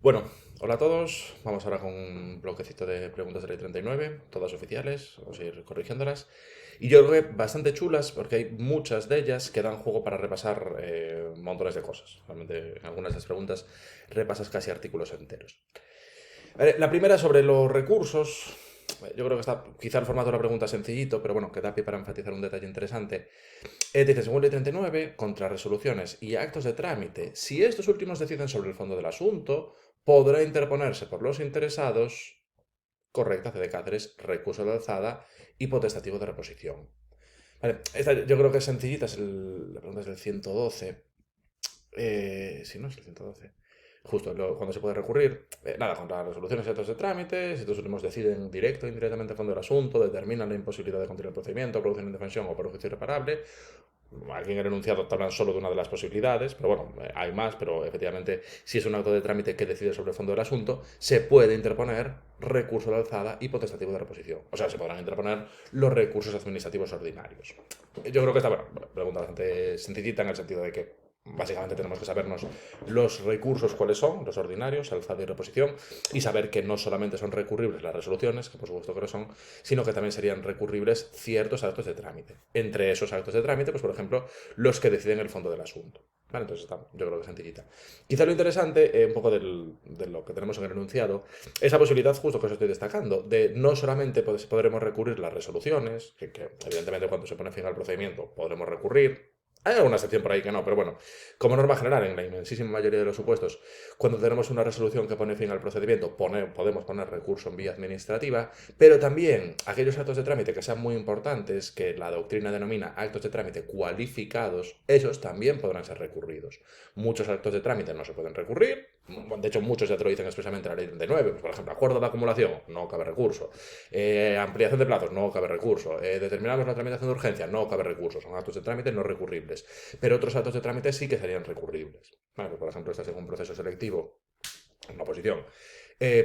Bueno, hola a todos. Vamos ahora con un bloquecito de preguntas de ley 39, todas oficiales, vamos a ir corrigiéndolas. Y yo creo que bastante chulas porque hay muchas de ellas que dan juego para repasar montones de cosas. Realmente en algunas de las preguntas repasas casi artículos enteros. La primera sobre los recursos. Yo creo que está quizá el formato de la pregunta sencillito, pero bueno, que da pie para enfatizar un detalle interesante. Dice, según ley 39, contra resoluciones y actos de trámite, si estos últimos deciden sobre el fondo del asunto, podrá interponerse por los interesados, correcta, C de Cáceres, recurso de alzada y potestativo de reposición. Vale, esta yo creo que es sencillita, la pregunta es del 112. Si no es el 112. Justo cuando se puede recurrir, nada, contra las resoluciones y actos de trámite, si estos últimos deciden directo o indirectamente a fondo del asunto, determinan la imposibilidad de continuar el procedimiento, producen indefensión o perjuicio irreparable. Aquí en el enunciado te hablan solo de una de las posibilidades, pero bueno, hay más, pero efectivamente, si es un acto de trámite que decide sobre el fondo del asunto, se puede interponer recurso de alzada y potestativo de reposición. O sea, se podrán interponer los recursos administrativos ordinarios. Yo creo que esta, bueno, pregunta bastante sencillita en el sentido de que básicamente tenemos que sabernos los recursos cuáles son, los ordinarios, alzada y reposición, y saber que no solamente son recurribles las resoluciones, que por supuesto que lo son, sino que también serían recurribles ciertos actos de trámite. Entre esos actos de trámite, pues por ejemplo, los que deciden el fondo del asunto. Vale, entonces está, yo creo que es sencillita. Quizá lo interesante, un poco de lo que tenemos en el enunciado, es la posibilidad, justo que os estoy destacando, de no solamente podremos recurrir las resoluciones, que evidentemente cuando se pone fin al procedimiento podremos recurrir. Hay alguna excepción por ahí que no, pero bueno, como norma general, en la inmensísima mayoría de los supuestos, cuando tenemos una resolución que pone fin al procedimiento, podemos poner recurso en vía administrativa, pero también aquellos actos de trámite que sean muy importantes, que la doctrina denomina actos de trámite cualificados, esos también podrán ser recurridos. Muchos actos de trámite no se pueden recurrir, de hecho muchos ya te lo dicen expresamente en la ley 39, pues, por ejemplo, acuerdo de acumulación, no cabe recurso, ampliación de plazos, no cabe recurso, determinamos la tramitación de urgencia, no cabe recurso, son actos de trámite no recurribles, pero otros actos de trámite sí que serían recurribles. Vale, pues, por ejemplo, estás en un proceso selectivo, una oposición,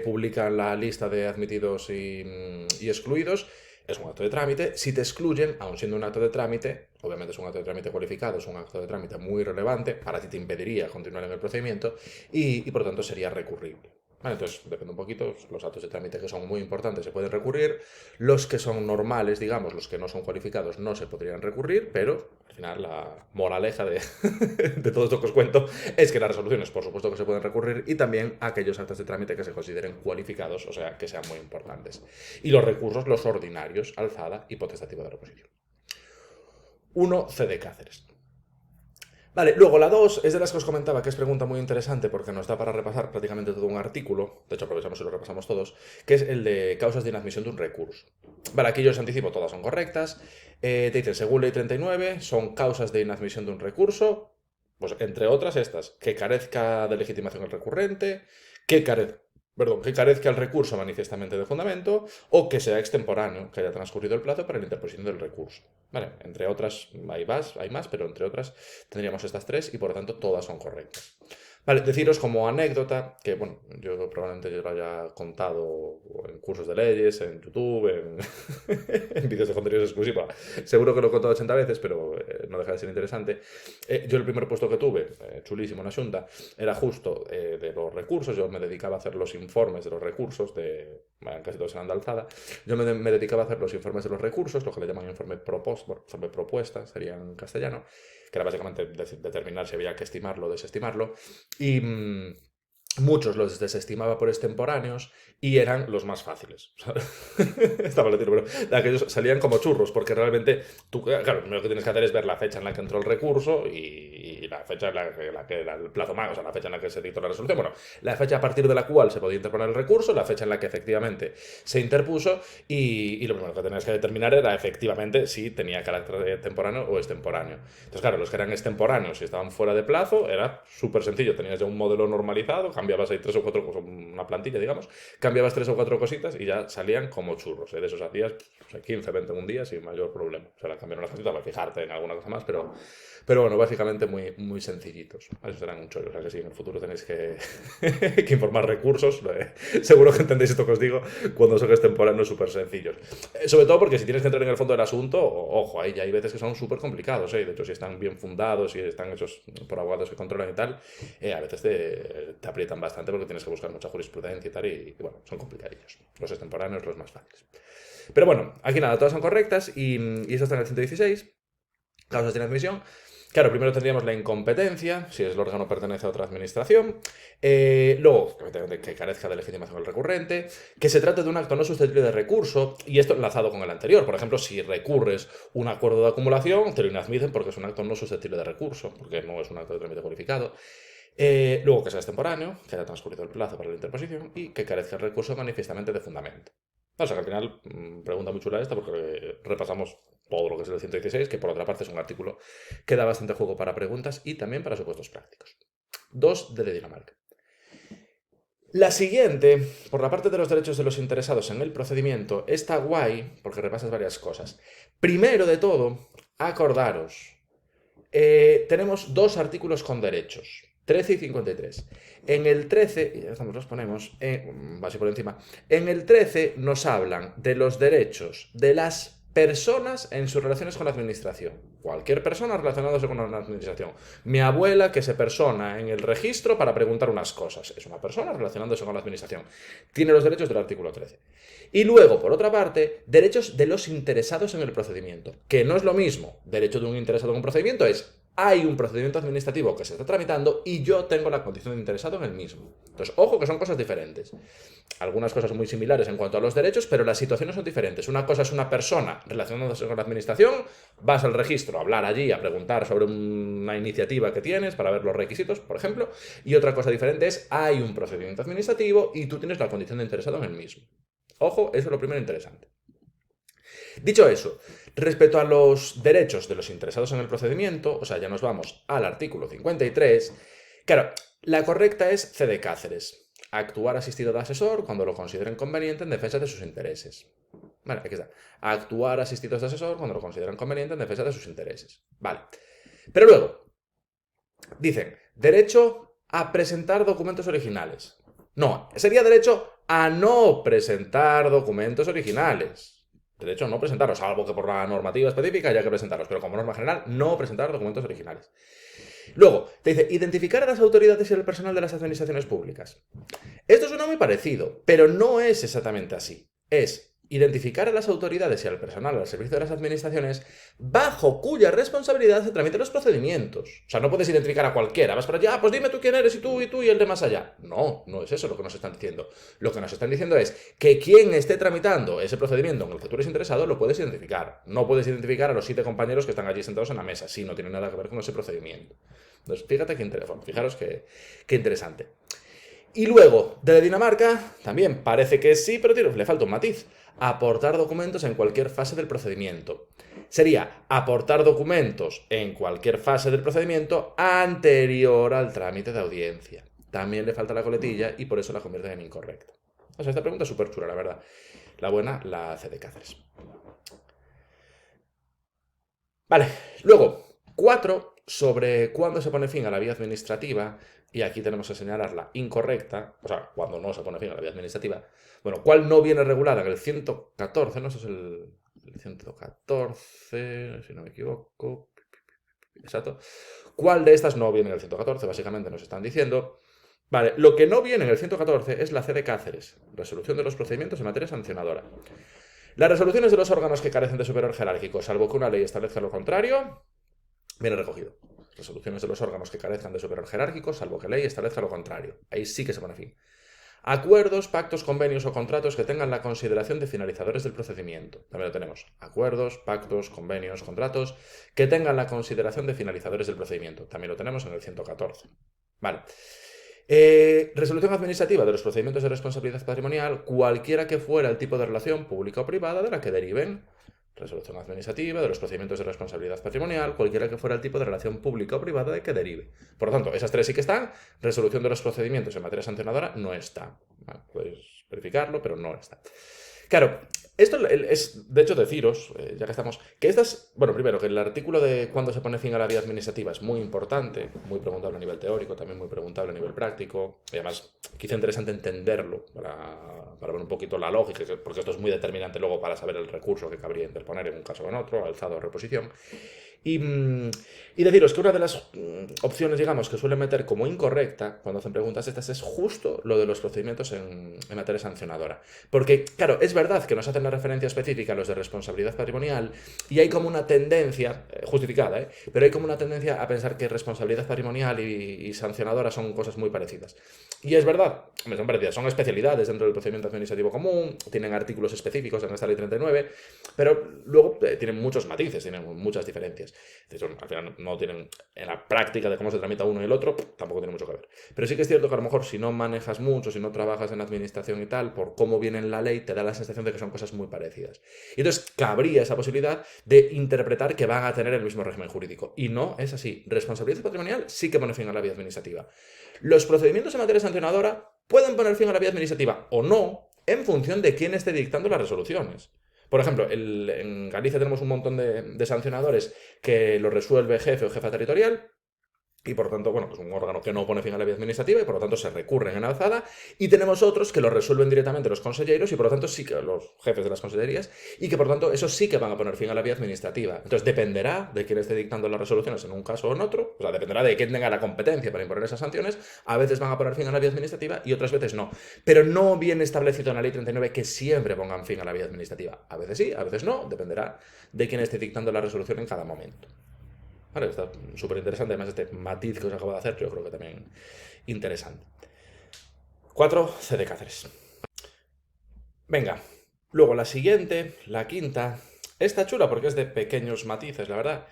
publican la lista de admitidos y excluidos, es un acto de trámite. Si te excluyen, aun siendo un acto de trámite, obviamente es un acto de trámite cualificado, es un acto de trámite muy relevante, para ti te impediría continuar en el procedimiento y por tanto sería recurrible. Vale, entonces, depende un poquito, los actos de trámite que son muy importantes se pueden recurrir, los que son normales, digamos, los que no son cualificados no se podrían recurrir, pero al final la moraleja de todo esto que os cuento es que las resoluciones, por supuesto que se pueden recurrir y también aquellos actos de trámite que se consideren cualificados, o sea, que sean muy importantes. Y los recursos, los ordinarios, alzada y potestativo de reposición. 1 C de Cáceres. Vale, luego la 2 es de las que os comentaba, que es pregunta muy interesante porque nos da para repasar prácticamente todo un artículo, de hecho aprovechamos y lo repasamos todos, que es el de causas de inadmisión de un recurso. Vale, aquí yo os anticipo, todas son correctas. Te dicen, según ley 39, son causas de inadmisión de un recurso, pues entre otras estas, que carezca de legitimación el recurrente, que carezca que carezca el recurso manifiestamente de fundamento o que sea extemporáneo, que haya transcurrido el plazo para la interposición del recurso. Vale, entre otras hay más, pero entre otras tendríamos estas tres y por lo tanto todas son correctas. Vale, deciros como anécdota, que bueno, yo probablemente yo lo haya contado en cursos de leyes, en YouTube, en vídeos de contenidos exclusivos. Seguro que lo he contado 80 veces, pero no deja de ser interesante. Yo el primer puesto que tuve, chulísimo en la Xunta, era justo de los recursos. Yo me dedicaba a hacer los informes de los recursos, bueno, casi todos eran de alzada. Yo me dedicaba a hacer los informes de los recursos, lo que le llaman informe propuesta, sería en castellano, que era básicamente determinar si había que estimarlo o desestimarlo. Y muchos los desestimaba por extemporáneos y eran los más fáciles. Estaba el tiro, pero aquellos salían como churros, porque realmente tú, claro, lo primero que tienes que hacer es ver la fecha en la que entró el recurso y la fecha en la que era el plazo más, o sea, la fecha en la que se dictó la resolución. Bueno, la fecha a partir de la cual se podía interponer el recurso, la fecha en la que efectivamente se interpuso y lo primero que tenías que determinar era efectivamente si tenía carácter temporáneo o extemporáneo. Entonces, claro, los que eran extemporáneos y estaban fuera de plazo, era súper sencillo. Tenías ya un modelo normalizado, cambiabas ahí tres o cuatro cosas, una plantilla, digamos, cambiabas tres o cuatro cositas y ya salían como churros. De esos hacías 15, 20 en un día sin mayor problema. O sea, la cambiaron las cositas para fijarte en alguna cosa más, pero bueno, básicamente muy, muy sencillitos. Esos serán un chollo. O sea que si en el futuro tenéis que informar recursos, seguro que entendéis esto que os digo, cuando son extemporáneos súper sencillos. Sobre todo porque si tienes que entrar en el fondo del asunto, ojo, ahí ya hay veces que son súper complicados, ¿eh? De hecho, si están bien fundados, si están hechos por abogados que controlan y tal, a veces te aprietan complican bastante porque tienes que buscar mucha jurisprudencia y tal, y bueno, son complicadillos. Los extemporáneos los más fáciles. Pero bueno, aquí nada, todas son correctas y esto está en el 116. Causas de inadmisión. Claro, primero tendríamos la incompetencia, si el órgano pertenece a otra administración. Luego, que carezca de legitimación el recurrente. Que se trate de un acto no susceptible de recurso. Y esto enlazado con el anterior. Por ejemplo, si recurres un acuerdo de acumulación, te lo inadmiten porque es un acto no susceptible de recurso, porque no es un acto de trámite cualificado. Luego, que sea extemporáneo, que haya transcurrido el plazo para la interposición y que carezca el recurso manifiestamente de fundamento. O sea que al final, pregunta muy chula esta porque repasamos todo lo que es el 116, que por otra parte es un artículo que da bastante juego para preguntas y también para supuestos prácticos. 2 de Dinamarca. La siguiente, por la parte de los derechos de los interesados en el procedimiento, está guay porque repasas varias cosas. Primero de todo, acordaros. Tenemos 2 artículos con derechos. 13 y 53. En el 13, y ya estamos, los ponemos, así por encima. En el 13 nos hablan de los derechos de las personas en sus relaciones con la administración. Cualquier persona relacionándose con la administración. Mi abuela que se persona en el registro para preguntar unas cosas. Es una persona relacionándose con la administración. Tiene los derechos del artículo 13. Y luego, por otra parte, derechos de los interesados en el procedimiento. Que no es lo mismo. Derecho de un interesado en un procedimiento es: hay un procedimiento administrativo que se está tramitando y yo tengo la condición de interesado en el mismo. Entonces, ojo que son cosas diferentes. Algunas cosas muy similares en cuanto a los derechos, pero las situaciones son diferentes. Una cosa es una persona relacionándose con la administración, vas al registro a hablar allí, a preguntar sobre una iniciativa que tienes para ver los requisitos, por ejemplo, y otra cosa diferente es: hay un procedimiento administrativo y tú tienes la condición de interesado en el mismo. Ojo, eso es lo primero interesante. Dicho eso, respecto a los derechos de los interesados en el procedimiento, o sea, ya nos vamos al artículo 53, claro, la correcta es C de Cáceres. Actuar asistido de asesor cuando lo consideren conveniente en defensa de sus intereses. Vale, aquí está. Actuar asistidos de asesor cuando lo consideren conveniente en defensa de sus intereses. Vale. Pero luego, dicen, derecho a presentar documentos originales. No, sería derecho a no presentar documentos originales. Derecho a no presentarlos, salvo que por la normativa específica haya que presentarlos, pero como norma general, no presentar documentos originales. Luego, te dice, identificar a las autoridades y al personal de las administraciones públicas. Esto suena muy parecido, pero no es exactamente así. Es identificar a las autoridades y al personal al servicio de las administraciones bajo cuya responsabilidad se tramitan los procedimientos. O sea, no puedes identificar a cualquiera. Vas para allá, pues dime tú quién eres y tú y el de más allá. No, no es eso lo que nos están diciendo. Lo que nos están diciendo es que quien esté tramitando ese procedimiento en el que tú eres interesado lo puedes identificar. No puedes identificar a los 7 compañeros que están allí sentados en la mesa. Sí, no tiene nada que ver con ese procedimiento. Entonces, fíjate fijaros qué interesante. Y luego, de Dinamarca, también parece que sí, pero le falta un matiz. Aportar documentos en cualquier fase del procedimiento. Sería aportar documentos en cualquier fase del procedimiento anterior al trámite de audiencia. También le falta la coletilla y por eso la convierten en incorrecta. O sea, esta pregunta es súper chula, la verdad. La buena, la C de Cáceres. Vale, luego, 4 sobre cuándo se pone fin a la vía administrativa, y aquí tenemos que señalar la incorrecta, o sea, cuando no se pone fin a la vía administrativa. Bueno, ¿cuál no viene regulada en el 114? No, eso es el 114, si no me equivoco. Exacto. ¿Cuál de estas no viene en el 114? Básicamente nos están diciendo. Vale, lo que no viene en el 114 es la C de Cáceres, resolución de los procedimientos en materia sancionadora. Las resoluciones de los órganos que carecen de superior jerárquico, salvo que una ley establezca lo contrario, viene recogido. Resoluciones de los órganos que carezcan de superior jerárquico, salvo que ley establezca lo contrario. Ahí sí que se pone fin. Acuerdos, pactos, convenios o contratos que tengan la consideración de finalizadores del procedimiento. También lo tenemos. Acuerdos, pactos, convenios, contratos que tengan la consideración de finalizadores del procedimiento. También lo tenemos en el 114. Vale. Resolución administrativa de los procedimientos de responsabilidad patrimonial, cualquiera que fuera el tipo de relación pública o privada de la que deriven. Resolución administrativa de los procedimientos de responsabilidad patrimonial, cualquiera que fuera el tipo de relación pública o privada de que derive. Por lo tanto, esas 3 sí que están. Resolución de los procedimientos en materia sancionadora no está. Vale, puedes verificarlo, pero no está. Claro, Esto es, de hecho, deciros, ya que estamos, que estas, bueno, primero, que el artículo de cuándo se pone fin a la vía administrativa es muy importante, muy preguntable a nivel teórico, también muy preguntable a nivel práctico, y además quizá interesante entenderlo para ver un poquito la lógica, porque esto es muy determinante luego para saber el recurso que cabría interponer en un caso o en otro, alzado o reposición. Y, y deciros que una de las opciones, digamos, que suelen meter como incorrecta cuando hacen preguntas estas es justo lo de los procedimientos en materia sancionadora. Porque, claro, es verdad que nos hacen la referencia específica a los de responsabilidad patrimonial y hay como una tendencia, justificada, pero hay como una tendencia a pensar que responsabilidad patrimonial y sancionadora son cosas muy parecidas. Y es verdad, son parecidas, son especialidades dentro del procedimiento administrativo común, tienen artículos específicos en esta ley 39, pero luego tienen muchos matices, tienen muchas diferencias. Al final no tienen, en la práctica de cómo se tramita uno y el otro, tampoco tiene mucho que ver. Pero sí que es cierto que a lo mejor si no manejas mucho, si no trabajas en administración y tal, por cómo viene en la ley, te da la sensación de que son cosas muy parecidas. Y entonces cabría esa posibilidad de interpretar que van a tener el mismo régimen jurídico. Y no es así. Responsabilidad patrimonial sí que pone fin a la vía administrativa. Los procedimientos en materia sancionadora pueden poner fin a la vía administrativa o no, en función de quién esté dictando las resoluciones. Por ejemplo, en Galicia tenemos un montón de sancionadores que lo resuelve jefe o jefa territorial, y por lo tanto, bueno, pues un órgano que no pone fin a la vía administrativa y por lo tanto se recurren en alzada. Y tenemos otros que lo resuelven directamente los conselleros y por lo tanto sí que los jefes de las consellerías y que por lo tanto esos sí que van a poner fin a la vía administrativa. Entonces dependerá de quién esté dictando las resoluciones en un caso o en otro, o sea, dependerá de quién tenga la competencia para imponer esas sanciones. A veces van a poner fin a la vía administrativa y otras veces no. Pero no viene establecido en la ley 39 que siempre pongan fin a la vía administrativa. A veces sí, a veces no, dependerá de quién esté dictando la resolución en cada momento. Vale, está súper interesante, además este matiz que os acabo de hacer, yo creo que también interesante. 4, C de Cáceres. Venga, luego la siguiente, la quinta, está chula porque es de pequeños matices, la verdad.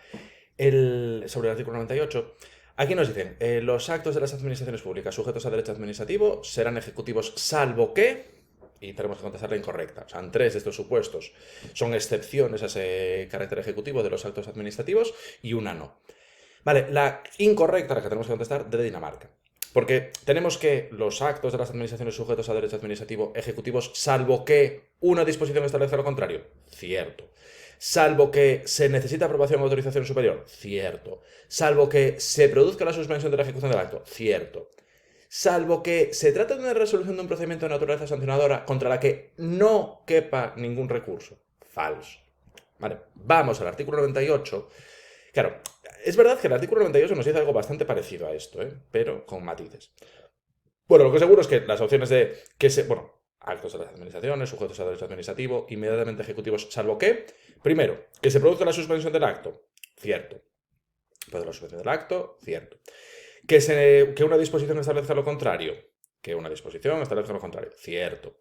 Sobre el artículo 98, aquí nos dicen, los actos de las administraciones públicas sujetos a derecho administrativo serán ejecutivos salvo que... Y tenemos que contestar la incorrecta. O sea, en 3 de estos supuestos son excepciones a ese carácter ejecutivo de los actos administrativos y una no. Vale, la incorrecta, la que tenemos que contestar, de Dinamarca. Porque tenemos que los actos de las administraciones sujetos a derecho administrativo ejecutivos, salvo que una disposición establezca lo contrario. Cierto. Salvo que se necesite aprobación o autorización superior. Cierto. Salvo que se produzca la suspensión de la ejecución del acto. Cierto. Salvo que se trate de una resolución de un procedimiento de naturaleza sancionadora contra la que no quepa ningún recurso. Falso. Vale, vamos al artículo 98. Claro, es verdad que el artículo 98 nos dice algo bastante parecido a esto, pero con matices. Bueno, lo que seguro es que las opciones de que se... Bueno, actos de las administraciones, sujetos a derecho administrativo, inmediatamente ejecutivos, salvo que, primero, que se produzca la suspensión del acto. Cierto. Pues la suspensión del acto, cierto. Que una disposición establezca lo contrario. Que una disposición establezca lo contrario. Cierto.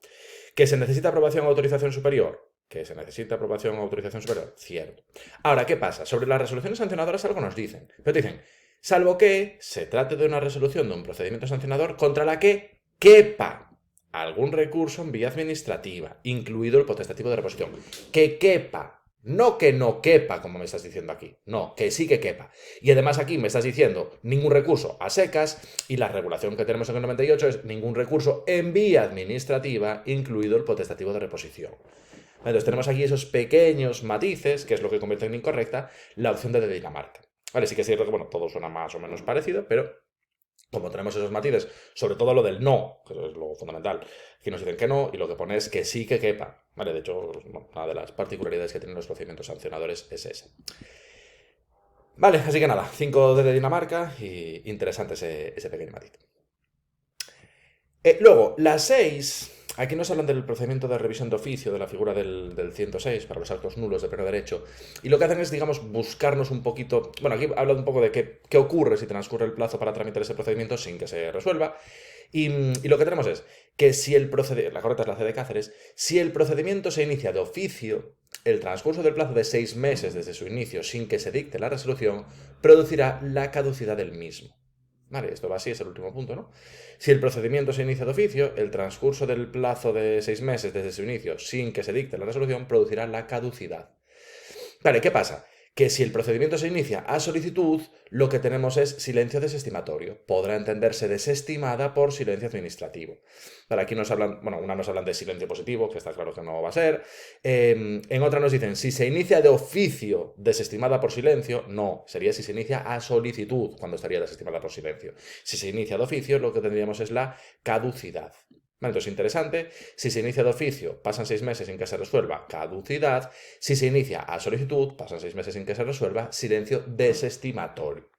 Que se necesita aprobación o autorización superior. Que se necesita aprobación o autorización superior. Cierto. Ahora, ¿qué pasa? Sobre las resoluciones sancionadoras algo nos dicen. Pero te dicen, salvo que se trate de una resolución de un procedimiento sancionador contra la que quepa algún recurso en vía administrativa, incluido el potestativo de reposición. Que quepa. No que no quepa, como me estás diciendo aquí. No, que sí que quepa. Y además aquí me estás diciendo ningún recurso a secas y la regulación que tenemos en el 98 es ningún recurso en vía administrativa, incluido el potestativo de reposición. Entonces tenemos aquí esos pequeños matices, que es lo que convierte en incorrecta la opción de Dinamarca. Vale, sí que es cierto que, bueno, todo suena más o menos parecido, pero como tenemos esos matices, sobre todo lo del no, que eso es lo fundamental, aquí nos dicen que no, y lo que pone es que sí que quepa. Vale, de hecho, una de las particularidades que tienen los procedimientos sancionadores es esa. Vale, así que nada, 5 de Dinamarca y interesante ese pequeño matiz. Luego, la 6... Aquí nos hablan del procedimiento de revisión de oficio de la figura del 106 para los actos nulos de pleno derecho. Y lo que hacen es, digamos, buscarnos un poquito... Bueno, aquí hablan un poco de qué ocurre si transcurre el plazo para tramitar ese procedimiento sin que se resuelva. Y lo que tenemos es que si el procedimiento... La correcta es la C de Cáceres. Si el procedimiento se inicia de oficio, el transcurso del plazo de 6 meses desde su inicio sin que se dicte la resolución producirá la caducidad del mismo. Vale, esto va así, es el último punto, ¿no? Si el procedimiento se inicia de oficio, el transcurso del plazo de 6 meses desde su inicio sin que se dicte la resolución producirá la caducidad. Vale, ¿qué pasa? Que si el procedimiento se inicia a solicitud, lo que tenemos es silencio desestimatorio. Podrá entenderse desestimada por silencio administrativo. Vale, aquí nos hablan, bueno, una nos hablan de silencio positivo, que está claro que no va a ser. En otra nos dicen, si se inicia de oficio desestimada por silencio, no, sería si se inicia a solicitud, cuando estaría desestimada por silencio. Si se inicia de oficio, lo que tendríamos es la caducidad. Vale, entonces, interesante, si se inicia de oficio, pasan 6 meses sin que se resuelva, caducidad. Si se inicia a solicitud, pasan 6 meses sin que se resuelva, silencio desestimatorio.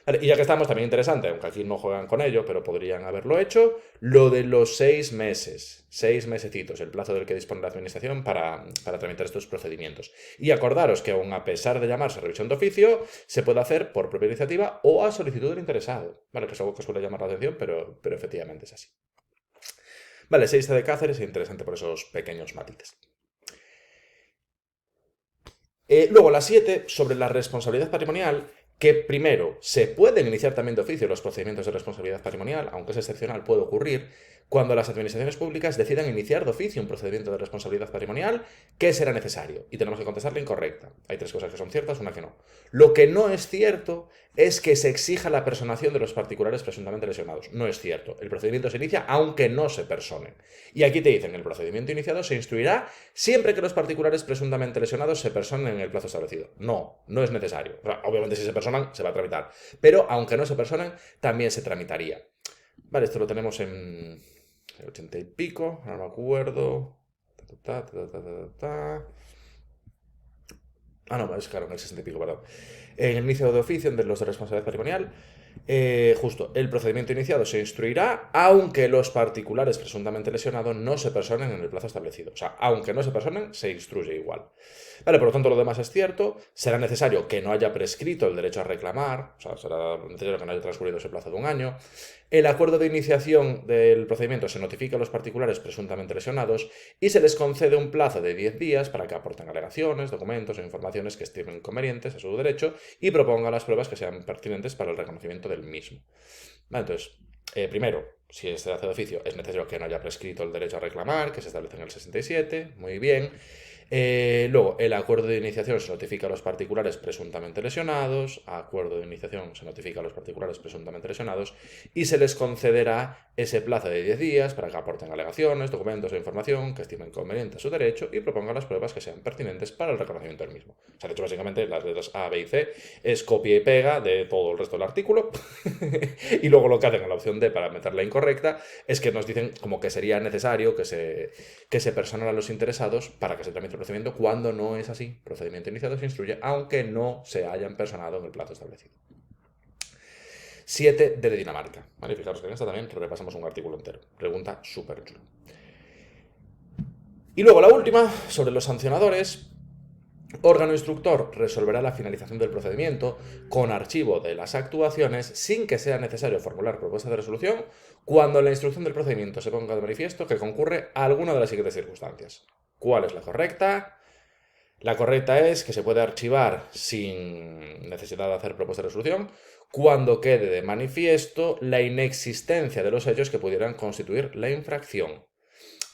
Vale, y ya que estamos, también interesante, aunque aquí no juegan con ello, pero podrían haberlo hecho, lo de los 6 meses, 6 mesecitos, el plazo del que dispone la administración para tramitar estos procedimientos. Y acordaros que aun a pesar de llamarse revisión de oficio, se puede hacer por propia iniciativa o a solicitud del interesado. Vale, que es algo que suele llamar la atención, pero efectivamente es así. Vale, 6 de Cáceres, interesante por esos pequeños matices. Luego, la 7, sobre la responsabilidad patrimonial, que primero, se pueden iniciar también de oficio los procedimientos de responsabilidad patrimonial, aunque es excepcional, puede ocurrir, cuando las administraciones públicas decidan iniciar de oficio un procedimiento de responsabilidad patrimonial, ¿qué será necesario? Y tenemos que contestar la incorrecta. Hay 3 cosas que son ciertas, una que no. Lo que no es cierto es que se exija la personación de los particulares presuntamente lesionados. No es cierto. El procedimiento se inicia aunque no se personen. Y aquí te dicen, el procedimiento iniciado se instruirá siempre que los particulares presuntamente lesionados se personen en el plazo establecido. No, no es necesario. O sea, obviamente si se personan, se va a tramitar. Pero aunque no se personen, también se tramitaría. Vale, esto lo tenemos en el 80 y pico, no me acuerdo. Ah, no, es claro, en el 60 y pico, perdón. En el inicio de oficio de los de responsabilidad patrimonial, justo, el procedimiento iniciado se instruirá aunque los particulares presuntamente lesionados no se personen en el plazo establecido. O sea, aunque no se personen, se instruye igual. Vale, por lo tanto, lo demás es cierto. Será necesario que no haya prescrito el derecho a reclamar, o sea, será necesario que no haya transcurrido ese plazo de 1 año. El acuerdo de iniciación del procedimiento se notifica a los particulares presuntamente lesionados y se les concede un plazo de 10 días para que aporten alegaciones, documentos o informaciones que estimen convenientes a su derecho y propongan las pruebas que sean pertinentes para el reconocimiento del mismo. Vale, entonces, primero, si se hace de oficio, es necesario que no haya prescrito el derecho a reclamar, que se establece en el 67, muy bien. Luego, el acuerdo de iniciación se notifica a los particulares presuntamente lesionados, acuerdo de iniciación se notifica a los particulares presuntamente lesionados y se les concederá ese plazo de 10 días para que aporten alegaciones, documentos o información que estimen conveniente a su derecho y propongan las pruebas que sean pertinentes para el reconocimiento del mismo. O sea, de hecho, básicamente, las letras A, B y C es copia y pega de todo el resto del artículo y luego lo que hacen en la opción D para meter la incorrecta es que nos dicen como que sería necesario que se personen a los interesados para que se tramite el procedimiento cuando no es así. Procedimiento iniciado se instruye aunque no se hayan personado en el plazo establecido. 7 de Dinamarca. ¿Vale? Fijaros que en esta también repasamos un artículo entero. Pregunta súper chula. Y luego la última, sobre los sancionadores. Órgano instructor resolverá la finalización del procedimiento con archivo de las actuaciones sin que sea necesario formular propuesta de resolución cuando en la instrucción del procedimiento se ponga de manifiesto que concurre a alguna de las siguientes circunstancias. ¿Cuál es la correcta? La correcta es que se puede archivar sin necesidad de hacer propuesta de resolución cuando quede de manifiesto la inexistencia de los hechos que pudieran constituir la infracción.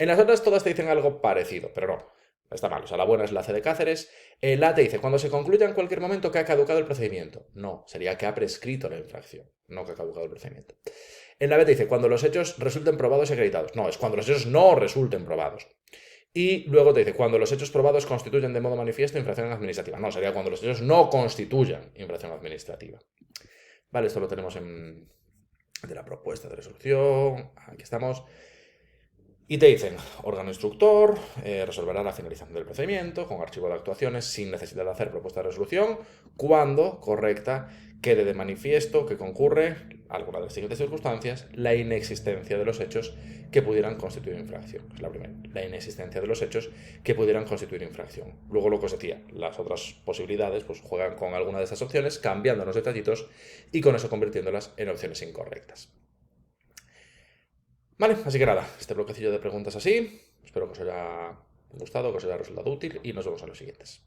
En las otras todas te dicen algo parecido, pero no. Está mal, o sea, la buena es la C de Cáceres. La A te dice, cuando se concluya en cualquier momento que ha caducado el procedimiento. No, sería que ha prescrito la infracción, no que ha caducado el procedimiento. En la B te dice, cuando los hechos resulten probados y acreditados. No, es cuando los hechos no resulten probados. Y luego te dice, cuando los hechos probados constituyen de modo manifiesto infracción administrativa. No, sería cuando los hechos no constituyan infracción administrativa. Vale, esto lo tenemos de la propuesta de resolución. Aquí estamos. Y te dicen, órgano instructor, resolverá la finalización del procedimiento con archivo de actuaciones sin necesidad de hacer propuesta de resolución cuando, correcta, quede de manifiesto que concurre, alguna de las siguientes circunstancias, la inexistencia de los hechos que pudieran constituir infracción. Es la primera, la inexistencia de los hechos que pudieran constituir infracción. Luego lo que os decía, las otras posibilidades pues juegan con alguna de estas opciones, cambiando los detallitos y con eso convirtiéndolas en opciones incorrectas. Vale, así que nada, este bloquecillo de preguntas así. Espero que os haya gustado, que os haya resultado útil y nos vemos en los siguientes.